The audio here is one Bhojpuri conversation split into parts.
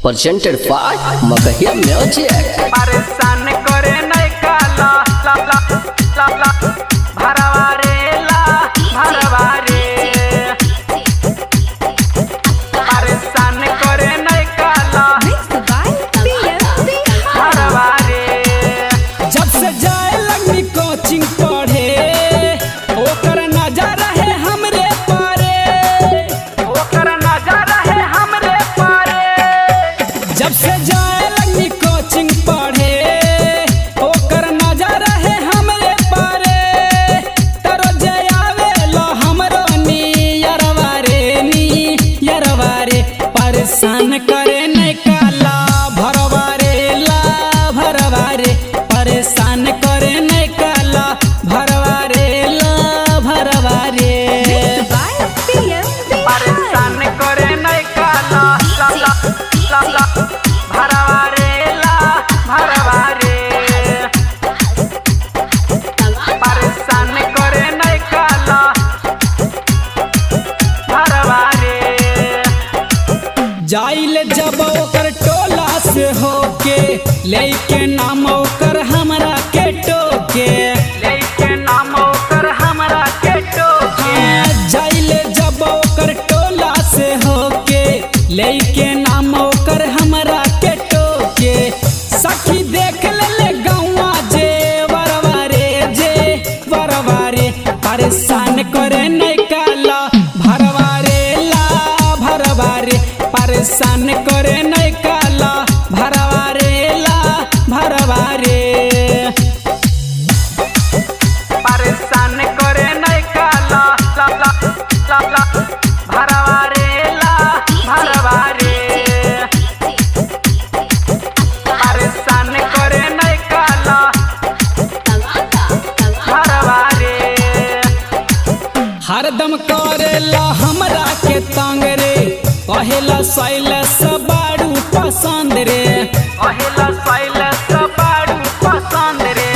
presented by Magahia Music. परेशान करे नहीं काला ला ला ला ला भरवारे ला भरवारे परेशान करे नहीं काला भरवारे जब से जाए लगनी कोचिंग पढ़े ओकर नजर है हमरे पारे ओकर नजर है हमरे पारे जब से जाए लगनी कोचिंग पढ़े ओकर नजर है हमरे पारे तरो जे आवे लो हमरो नियरवा रे परेशान करे नहीं काला भरवा रे परेशान करे नहीं काला भरवा रे परेशान करे नहीं काला ला ला ला ला भरवारे ला भरवारे परेशान करे नहीं काला भरवारे जाइले जब ओकर टोला से होके लेके नाम ओकर हमरा के टोके लेके नाम ओकर हमरा के टोके जाइले जब ओकर टोला से होके लेके नाम ओकर हमरा के टोके सखी देख ले गौवा जे वरवारे परेशान करे नहीं काला भरवारे परेशान करे नहीं काला भरवारे परेशान करे नहीं काला ला ला ला ला भरवारे ला भरवारे परेशान करे नहीं काला भरवारे हरदम करेला हमरा के तंग रे कहेला शैलेश बाड़ू पसंद रे पहिला शैलेश बाड़ू पसंद रे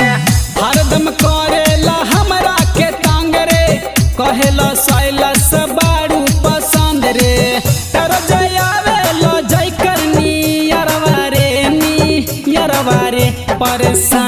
हरदम करेला हमरा के तंग रे कहेला शैलेश बाड़ू पसंद रे तरो जयावे लो जय करनी यरवा रे परेशान